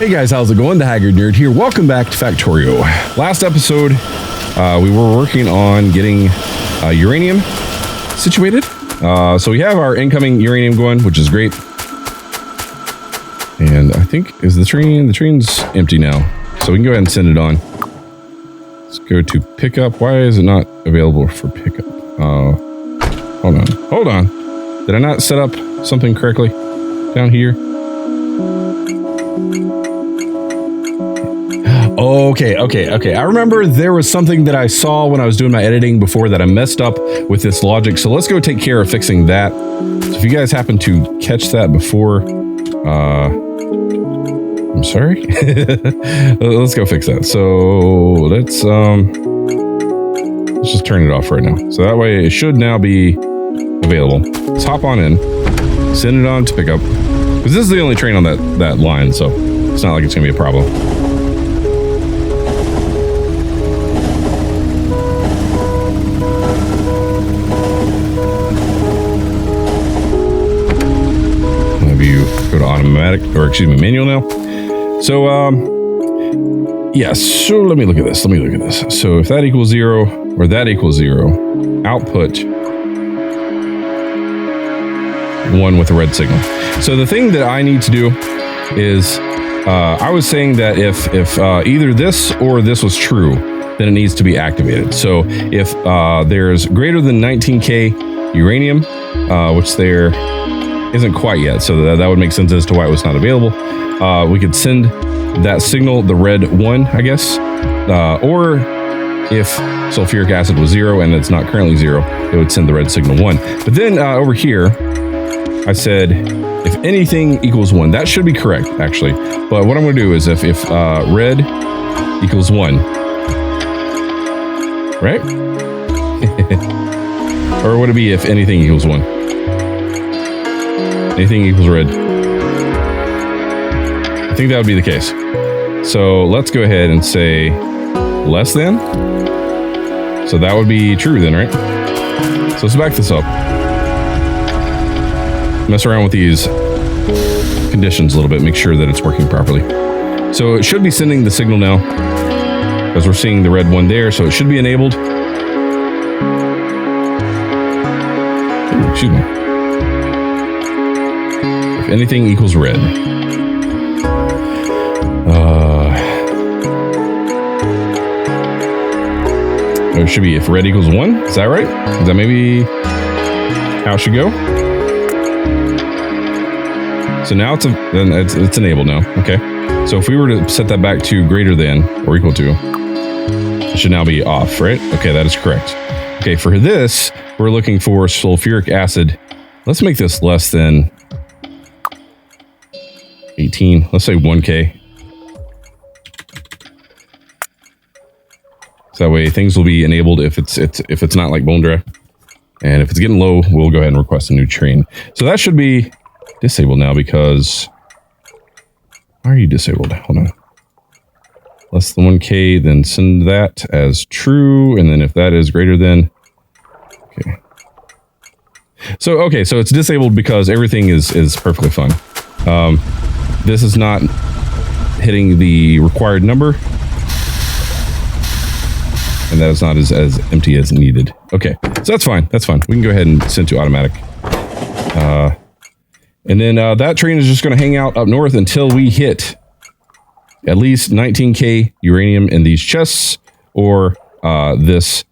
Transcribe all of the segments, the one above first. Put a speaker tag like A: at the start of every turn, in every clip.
A: Hey guys, how's it going? The Haggard Nerd here. Welcome back to Factorio. Last episode, we were working on getting uranium situated. So we have our incoming uranium going, which is great. And I think, is the train's empty now. So we can go ahead and send it on. Let's go to pickup. Why is it not available for pickup? Hold on. Did I not set up something correctly down here? Okay. I remember there was something that I saw when I was doing my editing before that I messed up with this logic. So let's go take care of fixing that. So if you guys happen to catch that before, I'm sorry. Let's go fix that. So let's just turn it off right now. So that way it should now be available. Let's hop on in, send it on to pickup. Because this is the only train on that line, so it's not like it's gonna be a problem. Go to automatic, or excuse me, manual now. So, yes, so let me look at this. So if that equals 0, or that equals 0, output 1 with a red signal. So the thing that I need to do is, I was saying that if either this or this was true, then it needs to be activated. So if there's greater than 19K uranium, which there isn't quite yet, so that would make sense as to why it was not available. We could send that signal, the red 1, I guess, or if sulfuric acid was 0 and it's not currently 0, it would send the red signal 1. But then over here, I said if anything equals 1, that should be correct actually. But what I'm going to do is if red equals 1, right? Or would it be if anything equals 1? Anything equals red. I think that would be the case. So let's go ahead and say less than. So that would be true then, right? So let's back this up. Mess around with these conditions a little bit, make sure that it's working properly. So it should be sending the signal now, because we're seeing the red 1 there, so it should be enabled. Ooh, excuse me. If anything equals red. It should be if red equals 1. Is that right? Is that maybe how it should go? So now it's enabled now. Okay. So if we were to set that back to greater than or equal to, it should now be off, right? Okay, that is correct. Okay, for this, we're looking for sulfuric acid. Let's make this less than 18. Let's say 1K. So that way things will be enabled if it's not like bone dry. And if it's getting low, we'll go ahead and request a new train. So that should be disabled now because... Why are you disabled? Hold on. Less than 1K, then send that as true. And then if that is greater than... Okay. So it's disabled because everything is perfectly fine. This is not hitting the required number. And that is not as empty as needed. Okay, so that's fine. We can go ahead and send to automatic. And then that train is just going to hang out up north until we hit at least 19K uranium in these chests, or this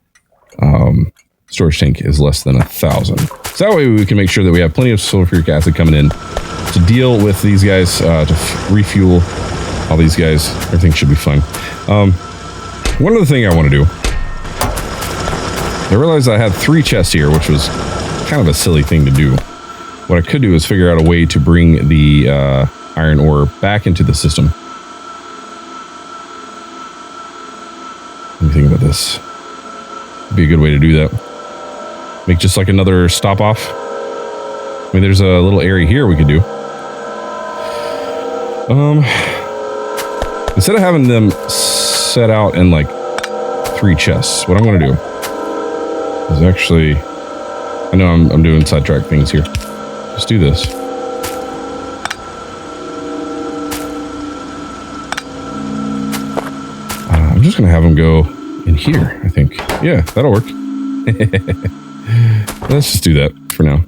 A: storage tank is less than 1,000. So that way we can make sure that we have plenty of sulfuric acid coming in to deal with these guys, to refuel all these guys. Everything should be fine. One other thing I want to do. I realized I had 3 chests here, which was kind of a silly thing to do. What I could do is figure out a way to bring the iron ore back into the system. What do you think about this? Would be a good way to do that. Make just like another stop off. I mean, there's a little area here we could do. Instead of having them set out in like 3 chests, what I'm going to do is actually, I know I'm doing sidetrack things here. Just do this. just going to have them go in here, I think. Yeah, that'll work. Let's just do that for now.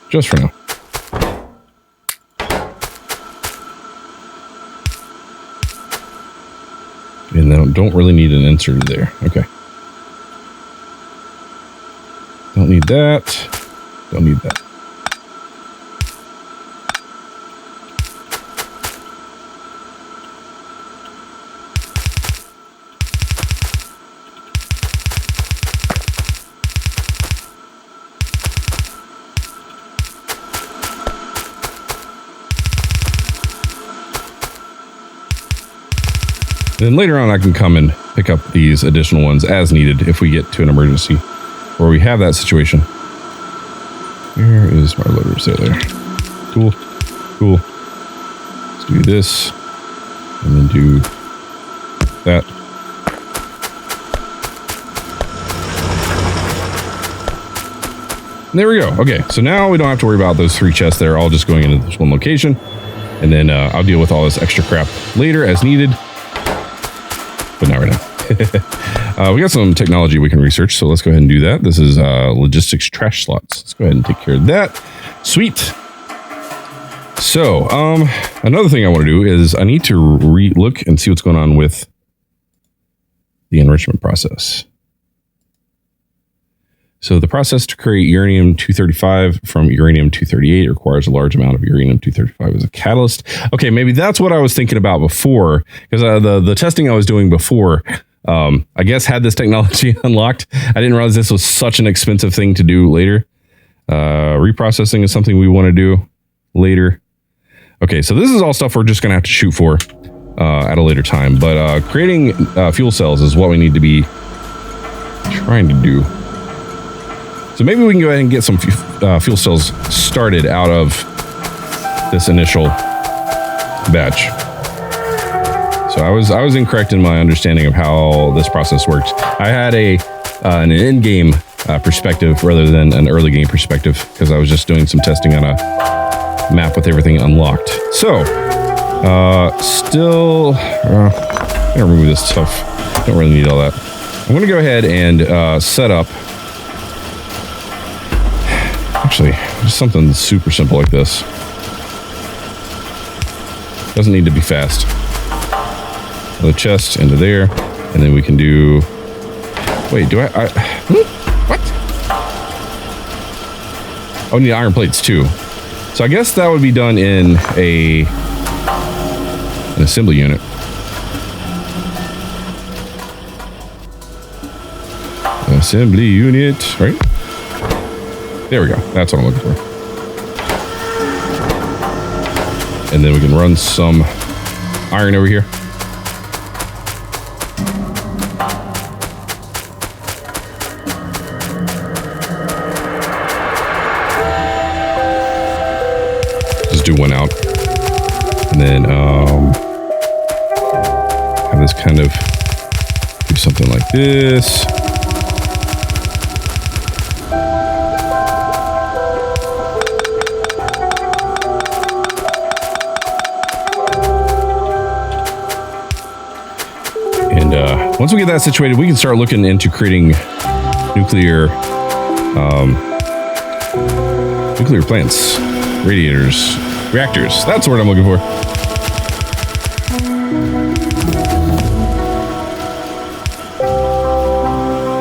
A: Just for now. And then don't really need an insert there. Okay. Don't need that. Don't need that. Then later on, I can come and pick up these additional ones as needed if we get to an emergency where we have that situation. Where is my loaders? There. Cool. Cool. Let's do this and then do that. And there we go. Okay, so now we don't have to worry about those 3 chests. They're all just going into this one location. And then I'll deal with all this extra crap later as needed. But not right now. We got some technology we can research, so let's go ahead and do that. This is logistics trash slots. Let's go ahead and take care of that. Sweet. So, another thing I want to do is I need to look and see what's going on with the enrichment process. So the process to create uranium-235 from uranium-238 requires a large amount of uranium-235 as a catalyst. Okay, maybe that's what I was thinking about before, because the testing I was doing before, I guess, had this technology unlocked. I didn't realize this was such an expensive thing to do later. Reprocessing is something we want to do later. Okay, so this is all stuff we're just going to have to shoot for at a later time. But creating fuel cells is what we need to be trying to do. So maybe we can go ahead and get some fuel cells started out of this initial batch. So I was incorrect in my understanding of how this process worked. I had an in-game perspective rather than an early game perspective because I was just doing some testing on a map with everything unlocked. So still, I'm gonna remove this stuff. Don't really need all that. I'm gonna go ahead and set up. Actually, just something super simple like this. Doesn't need to be fast. Another chest into there, and then we can do. Wait, do I what? Oh, I need iron plates too. So I guess that would be done in an assembly unit. Assembly unit, right? There we go. That's what I'm looking for. And then we can run some iron over here. Just do one out. And then have this kind of do something like this. Once we get that situated, we can start looking into creating nuclear plants, radiators, reactors. That's the word I'm looking for.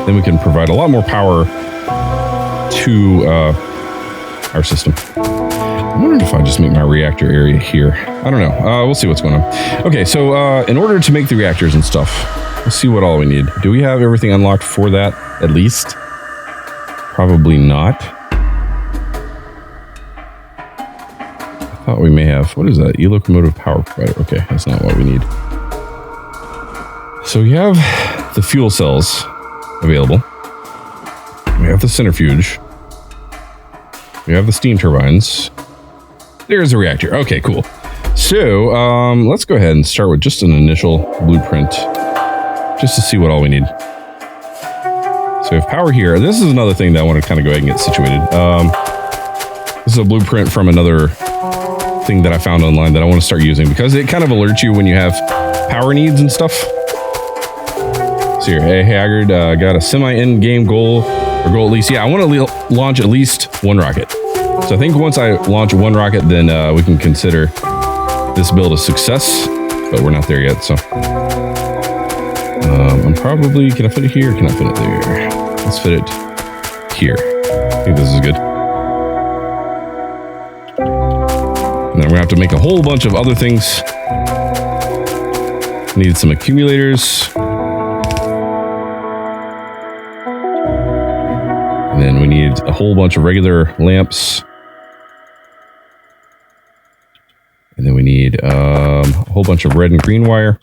A: Then we can provide a lot more power to our system. I'm wondering if I just make my reactor area here. I don't know. We'll see what's going on. Okay, so in order to make the reactors and stuff, let's see what all we need. Do we have everything unlocked for that, at least? Probably not. I thought we may have. What is that? E-locomotive power provider. Okay, that's not what we need. So we have the fuel cells available. We have the centrifuge. We have the steam turbines. There's a reactor. Okay, cool. So let's go ahead and start with just an initial blueprint, just to see what all we need. So we have power here. This is another thing that I want to kind of go ahead and get situated. This is a blueprint from another thing that I found online that I want to start using because it kind of alerts you when you have power needs and stuff. So here, hey Haggard, got a semi-end game goal or goal at least. Yeah, I want to launch at least one rocket. So I think once I launch one rocket, then we can consider this build a success, but we're not there yet. So I'm probably, can I fit it here? Or can I fit it there? Let's fit it here. I think this is good. And then we're gonna have to make a whole bunch of other things. Need some accumulators. And then we need a whole bunch of regular lamps. And then we need a whole bunch of red and green wire.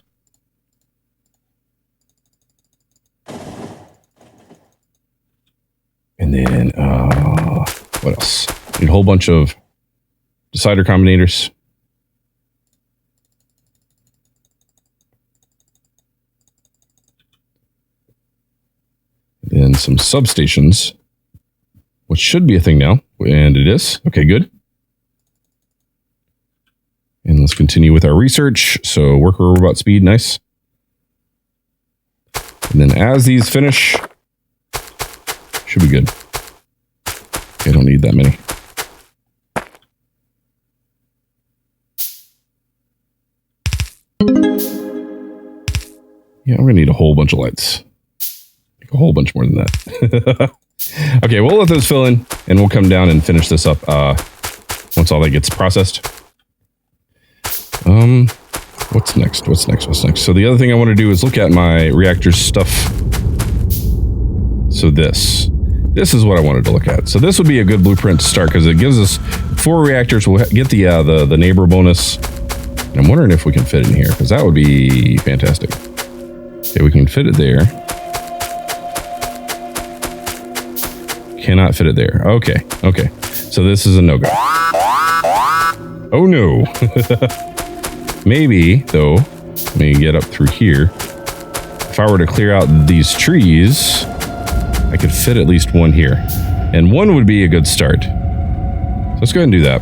A: And then what else? Need a whole bunch of decider combinators. Then some substations, which should be a thing now, and it is. Okay, good. And let's continue with our research. So worker robot speed, nice. And then as these finish, should be good. Okay, I don't need that many. Yeah, I'm gonna need a whole bunch of lights. Like a whole bunch more than that. Okay, we'll let those fill in and we'll come down and finish this up once all that gets processed. What's next? What's next? What's next? So the other thing I want to do is look at my reactor stuff. So this is what I wanted to look at. So this would be a good blueprint to start because it gives us 4 reactors. We'll get the neighbor bonus. And I'm wondering if we can fit it in here because that would be fantastic. Okay, we can fit it there. Cannot fit it there. Okay, okay. So this is a no-go. Oh no. Maybe, though, let me get up through here. If I were to clear out these trees, I could fit at least one here. And one would be a good start. So let's go ahead and do that.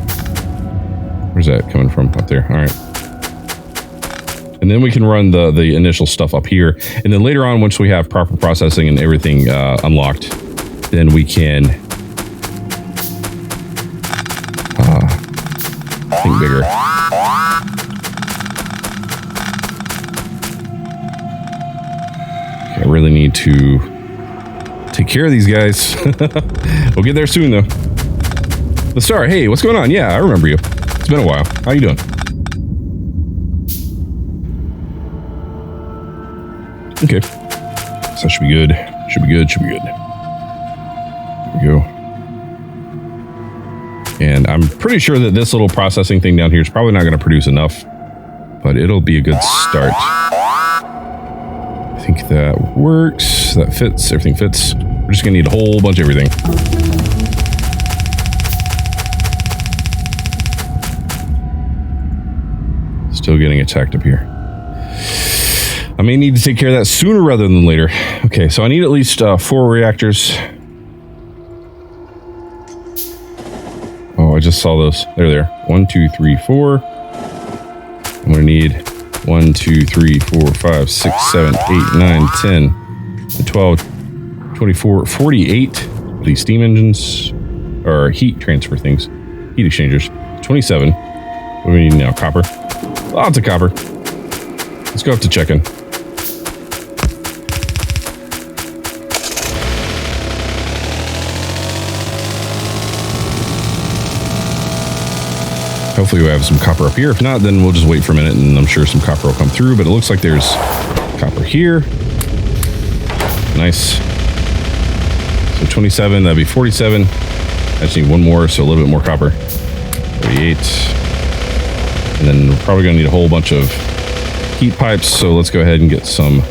A: Where's that coming from? Up there. All right. And then we can run the initial stuff up here. And then later on, once we have proper processing and everything unlocked, then we can think bigger. Okay, I really need to take care of these guys. We'll get there soon, though. The Star, hey, what's going on? Yeah, I remember you. It's been a while. How you doing? Okay. So that should be good. Should be good. Should be good. There we go. And I'm pretty sure that this little processing thing down here is probably not going to produce enough, but it'll be a good start. I think that works. That fits. Everything fits. We're just going to need a whole bunch of everything. Still getting attacked up here. I may need to take care of that sooner rather than later. Okay, so I need at least 4 reactors. Oh, I just saw those. They're there. 1, 2, 3, 4. I'm going to need 1, 2, 3, 4, 5, 6, 7, 8, 9, 10, 12, 24, 48 of these steam engines, or heat transfer things, heat exchangers. 27. What do we need now? Copper. Lots of copper. Let's go up to check-in. Hopefully we have some copper up here. If not, then we'll just wait for a minute and I'm sure some copper will come through, but it looks like there's copper here. Nice. So 27, that'd be 47. I just need one more, so a little bit more copper. 38. And then we're probably gonna need a whole bunch of heat pipes, so let's go ahead and get the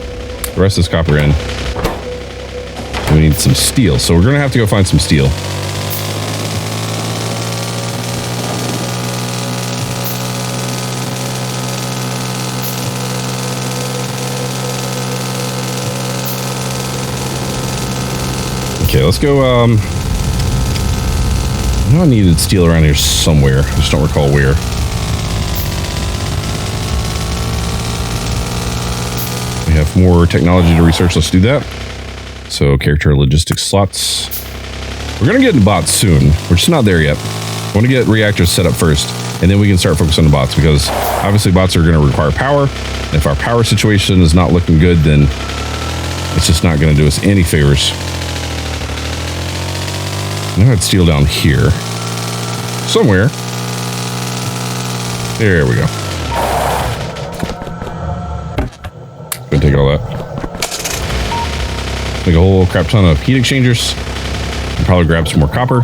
A: rest of this copper in. And we need some steel, so we're gonna have to go find some steel. Okay, let's go, I know I needed steel around here somewhere. I just don't recall where. more technology to research. Let's do that. So character logistics slots. We're going to get into bots soon. We're just not there yet. I want to get reactors set up first, and then we can start focusing on the bots, because obviously bots are going to require power. And if our power situation is not looking good, then it's just not going to do us any favors. Now I'd steal down here. Somewhere. There we go. Gonna take all that. Make a whole crap ton of heat exchangers. And probably grab some more copper.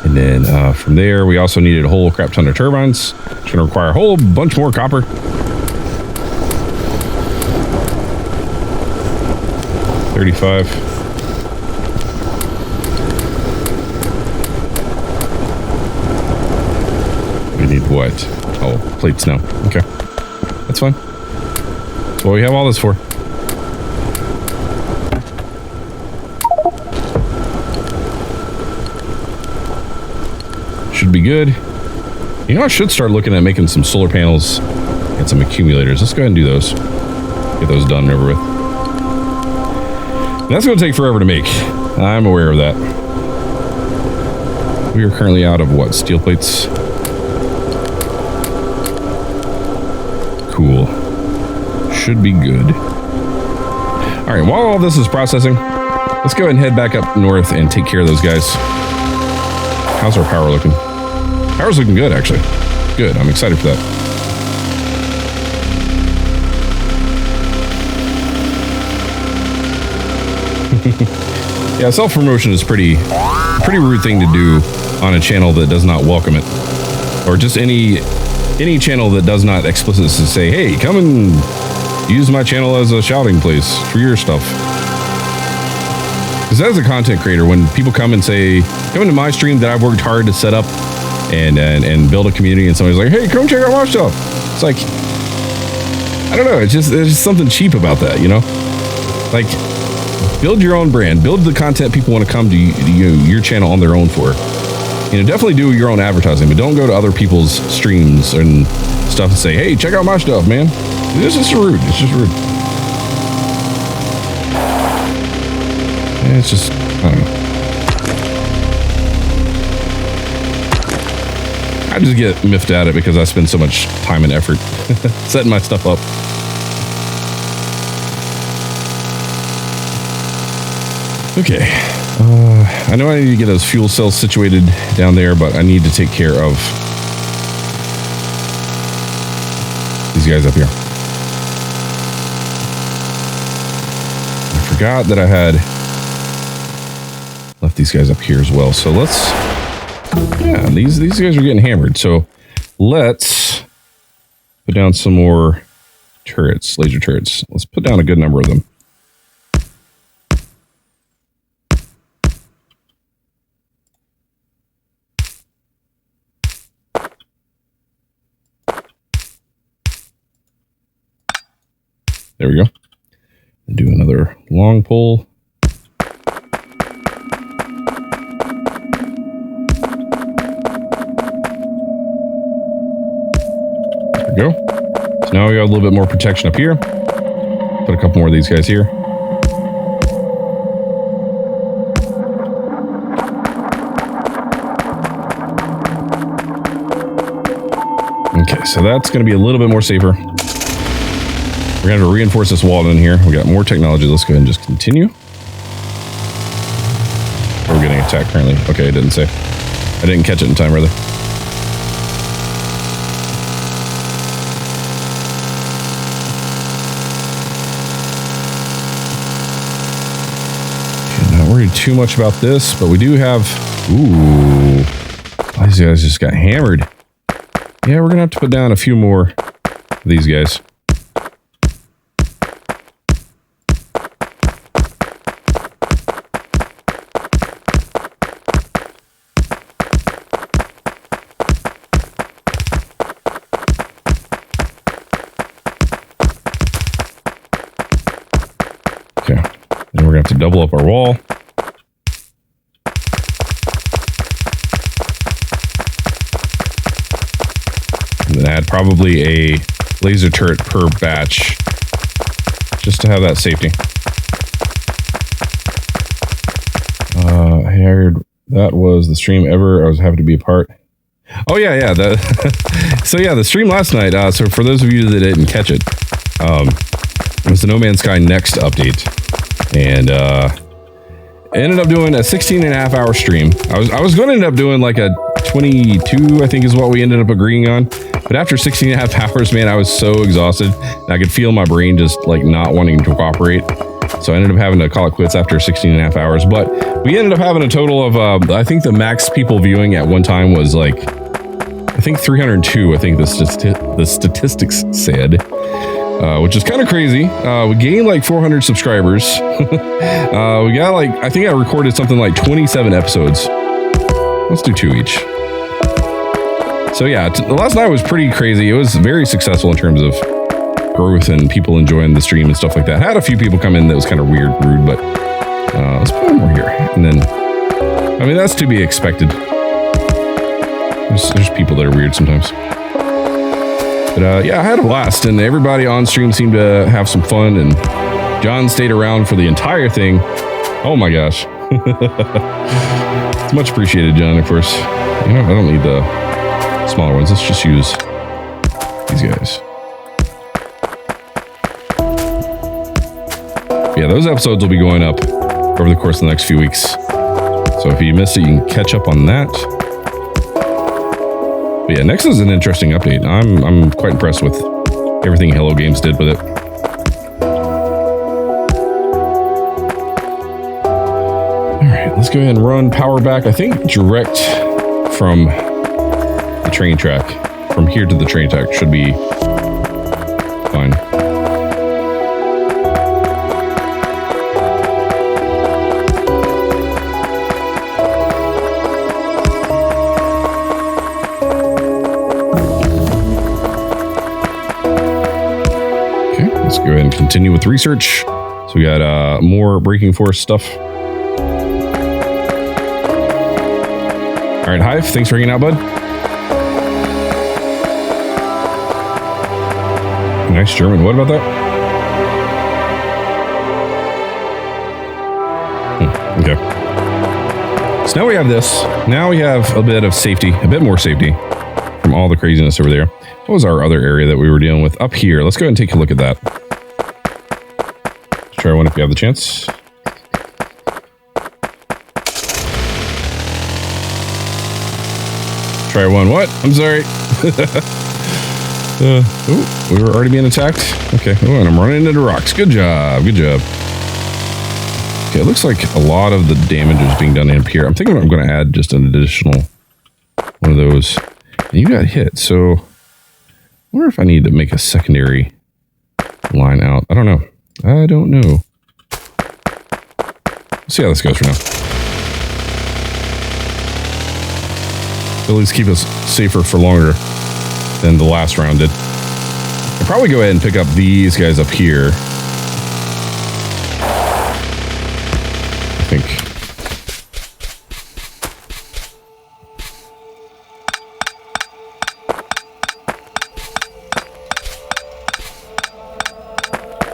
A: And then from there, we also needed a whole crap ton of turbines. It's gonna require a whole bunch more copper. 35. We need what? Oh, plates now. Okay. That's fine. That's what we have all this for. Should be good. You know, I should start looking at making some solar panels and some accumulators. Let's go ahead and do those. Get those done and over with. That's going to take forever to make. I'm aware of that. We are currently out of what? Steel plates? Cool. Should be good. All right, while all this is processing, let's go ahead and head back up north and take care of those guys. How's our power looking? Power's looking good, actually. Good. I'm excited for that. Yeah, self-promotion is pretty rude thing to do on a channel that does not welcome it, or just any channel that does not explicitly say, "Hey, come and use my channel as a shouting place for your stuff." Because as a content creator, when people come and say, "Come into my stream that I've worked hard to set up and build a community," and somebody's like, "Hey, come check out my stuff," it's like, I don't know. There's just something cheap about that, you know? Like, build your own brand. Build the content people want to come to your channel on their own for. You know, definitely do your own advertising, but don't go to other people's streams and stuff and say, "Hey, check out my stuff, man." It's just rude. It's just rude. It's just, I don't know. I just get miffed at it because I spend so much time and effort setting my stuff up. Okay. I know I need to get those fuel cells situated down there, but I need to take care of these guys up here. I forgot that I had left these guys up here as well. So let's, yeah, these guys are getting hammered. So let's put down some more turrets, laser turrets. Let's put down a good number of them. There we go. And do another long pole. There we go. So now we got a little bit more protection up here. Put a couple more of these guys here. Okay, so that's going to be a little bit more safer. We're going to have to reinforce this wall in here. We got more technology. Let's go ahead and just continue. We're getting attacked currently. Okay, it didn't say. I didn't catch it in time, really. Okay, not worried too much about this, but we do have... Ooh. These guys just got hammered. Yeah, we're going to have to put down a few more of these guys. Okay, then we're going to have to double up our wall. probably a laser turret per batch, just to have that safety. I heard that was the stream ever. I was happy to be a part. Oh yeah. So yeah, the stream last night. So for those of you that didn't catch it, it was the No Man's Sky Next update, and I ended up doing a 16.5-hour stream. I was going to end up doing like a 22, I think is what we ended up agreeing on. But after 16.5 hours, man, I was so exhausted. And I could feel my brain just like not wanting to cooperate. So I ended up having to call it quits after 16.5 hours. But we ended up having a total of, I think the max people viewing at one time was like, I think 302, I think the statistics said, which is kind of crazy. We gained like 400 subscribers. We got like, I think I recorded something like 27 episodes. Let's do 2 each. So yeah, last night was pretty crazy. It was very successful in terms of growth and people enjoying the stream and stuff like that. I had a few people come in that was kind of weird, rude, but let's put one more here. And then, I mean, that's to be expected. There's people that are weird sometimes. But yeah, I had a blast, and everybody on stream seemed to have some fun, and John stayed around for the entire thing. Oh my gosh. It's much appreciated, John, of course. You know, I don't need the smaller ones. Let's just use these guys. Yeah, those episodes will be going up over the course of the next few weeks. So if you missed it, you can catch up on that. But yeah, next is an interesting update. I'm quite impressed with everything Hello Games did with it. All right, let's go ahead and run power back. I think direct from the train track, from here to the train track, should be fine. Let's go ahead and continue with research. So we got more braking force stuff. All right, Hive, thanks for hanging out, bud. Nice German. What about that? Okay. So now we have this. Now we have a bit of safety, a bit more safety from all the craziness over there. What was our other area that we were dealing with? Up here. Let's go ahead and take a look at that. Let's try one if you have the chance. Try one. What? I'm sorry. Oh, we were already being attacked. Okay. Oh, and I'm running into rocks. Good job. Good job. Okay, it looks like a lot of the damage is being done up here. I'm thinking I'm going to add just an additional one of those. And you got hit, so I wonder if I need to make a secondary line out. I don't know. I don't know. Let's see how this goes for now. At least keep us safer for longer than the last round did. I'll probably go ahead and pick up these guys up here. I think.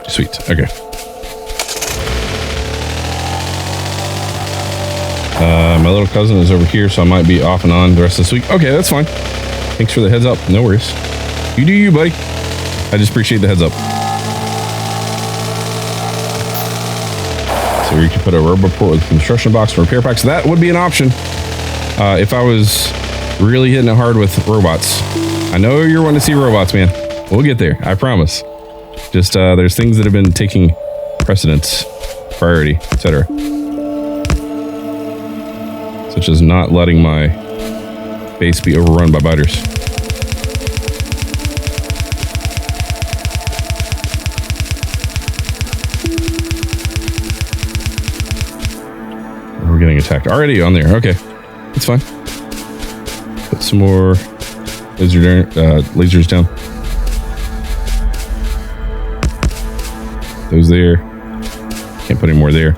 A: Sweet. Okay. My little cousin is over here, so I might be off and on the rest of this week. Okay, that's fine. Thanks for the heads up. No worries. You do you, buddy. I just appreciate the heads up. So you can put a roboport with construction box and repair packs. That would be an option if I was really hitting it hard with robots. I know you're wanting to see robots, man. We'll get there. I promise. Just there's things that have been taking precedence, priority, etc. Such as not letting my base be overrun by biters. We're getting attacked already on there. Okay, it's fine. Put some more lasers down. Those there. Can't put any more there.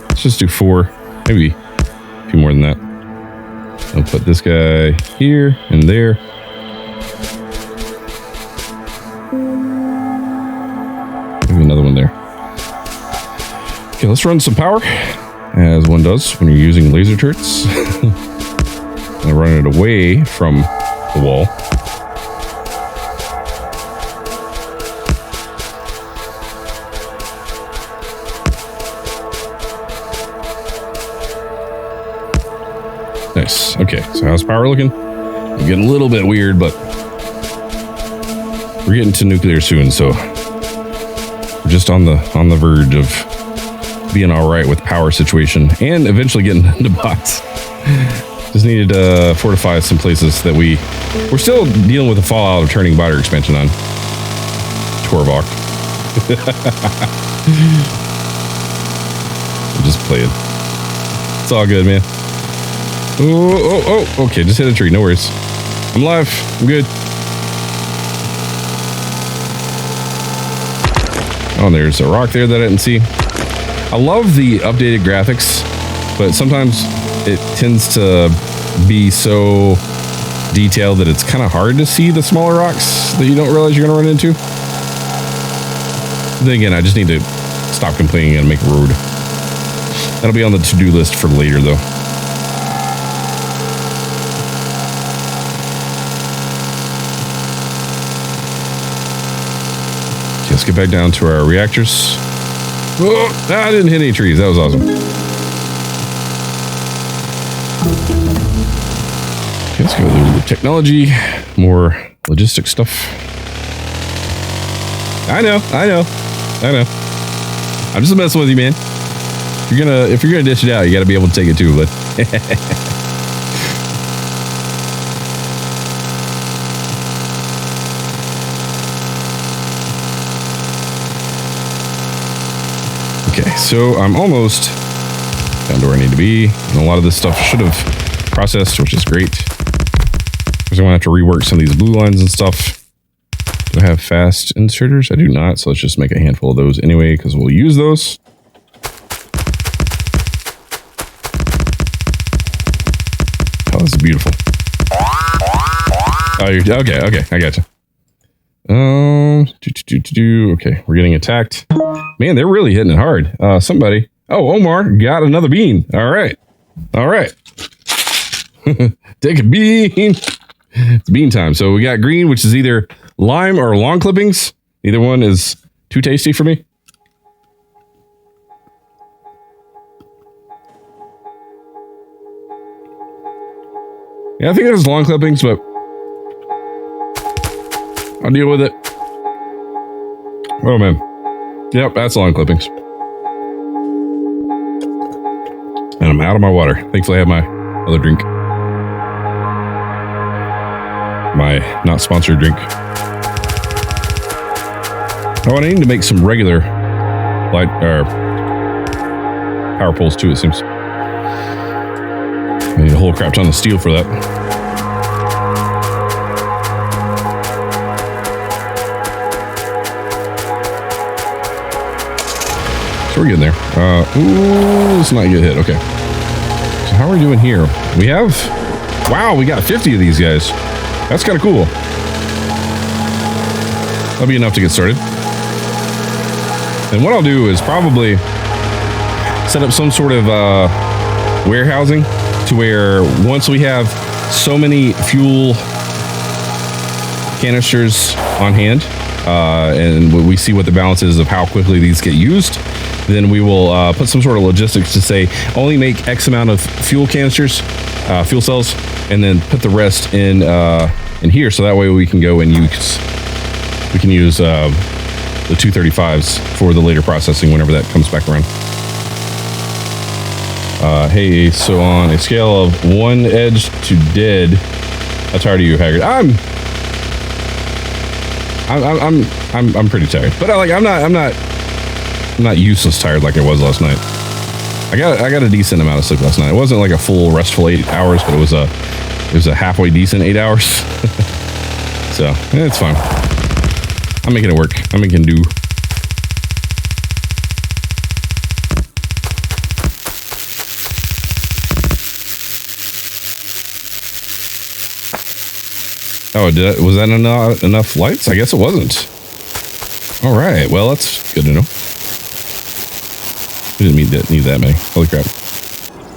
A: Let's just do 4, maybe a few more than that. I'll put this guy here and there. let's run some power, as one does when you're using laser turrets. And run it away from the wall. Nice. Okay, so how's power looking? I'm getting a little bit weird, but we're getting to nuclear soon, so we're just on the verge of being all right with power situation and eventually getting into bots. Just needed to fortify some places that we're still dealing with the fallout of turning biter expansion on. Torvok. I'm just playing. It's all good, man. Oh, okay, just hit a tree, no worries. I'm alive, I'm good. Oh, there's a rock there that I didn't see. I love the updated graphics, but sometimes it tends to be so detailed that it's kind of hard to see the smaller rocks that you don't realize you're going to run into. Then again, I just need to stop complaining and make a road. That'll be on the to-do list for later, though. Let's get back down to our reactors. Oh, I didn't hit any trees. That was awesome. Okay, let's go to technology, more logistic stuff. I know. I'm just messing with you, man. If you're gonna dish it out, you got to be able to take it too. But okay, so I'm almost down to where I need to be, and a lot of this stuff should have processed, which is great. Because I'm gonna have to rework some of these blue lines and stuff. Do I have fast inserters? I do not, so let's just make a handful of those anyway, because we'll use those. Oh, this is beautiful. Oh, okay, I gotcha. Okay, we're getting attacked. Man, they're really hitting it hard. Somebody. Oh, Omar got another bean. All right. Take a bean. It's bean time. So we got green, which is either lime or lawn clippings. Either one is too tasty for me. Yeah, I think it was lawn clippings, but I'll deal with it. Oh, man. Yep, that's lawn clippings. And I'm out of my water. Thankfully, I have my other drink. My not sponsored drink. Oh, I need to make some regular light power poles too, it seems. I need a whole crap ton of steel for that. So we're getting there. Ooh, let's not get hit. Okay. So how are we doing here? We have... Wow, we got 50 of these guys. That's kind of cool. That'll be enough to get started. And what I'll do is probably set up some sort of warehousing to where once we have so many fuel canisters on hand, and we see what the balance is of how quickly these get used, then we will put some sort of logistics to say only make X amount of fuel canisters, fuel cells, and then put the rest in here, so that way we can go and use the 235s for the later processing whenever that comes back around. Hey, so on a scale of 1 edge to dead, how tired are you, Haggard? I'm pretty tired, but I'm not useless tired like I was last night. I got a decent amount of sleep last night. It wasn't like a full restful 8 hours, but it was a halfway decent 8 hours. So it's fine. I'm making it work. I'm making do. Oh, was that enough lights? I guess it wasn't. All right. Well, that's good to know. We didn't need that many. Holy crap.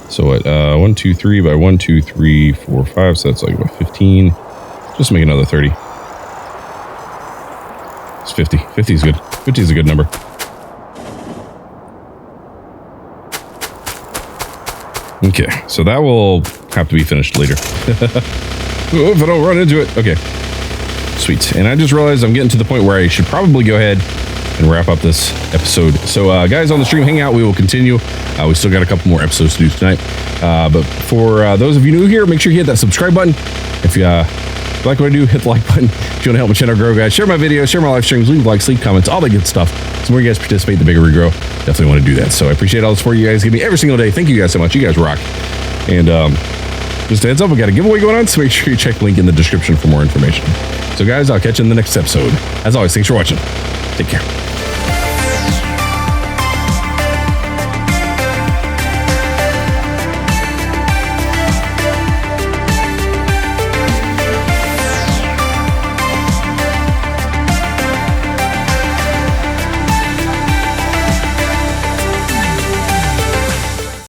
A: So what, 1, 2, 3 by 1, 2, 3, 4, 5. So that's like, what, 15? Just make another 30. It's 50. 50 is good. 50 is a good number. Okay, so that will have to be finished later. Oh, if I don't run into it. Okay. Sweet. And I just realized I'm getting to the point where I should probably go ahead and wrap up this episode. So guys on the stream, hang out. We will continue. We still got a couple more episodes to do tonight. But for those of you new here, make sure you hit that subscribe button. If you like what I do, hit the like button. If you want to help my channel grow, guys, share my videos, share my live streams, leave likes, leave comments, all that good stuff. The more you guys participate, the bigger we grow. Definitely want to do that. So I appreciate all the support you guys give me every single day. Thank you guys so much. You guys rock. And just a heads up, we got a giveaway going on, so make sure you check the link in the description for more information. So guys, I'll catch you in the next episode. As always, thanks for watching. Take care.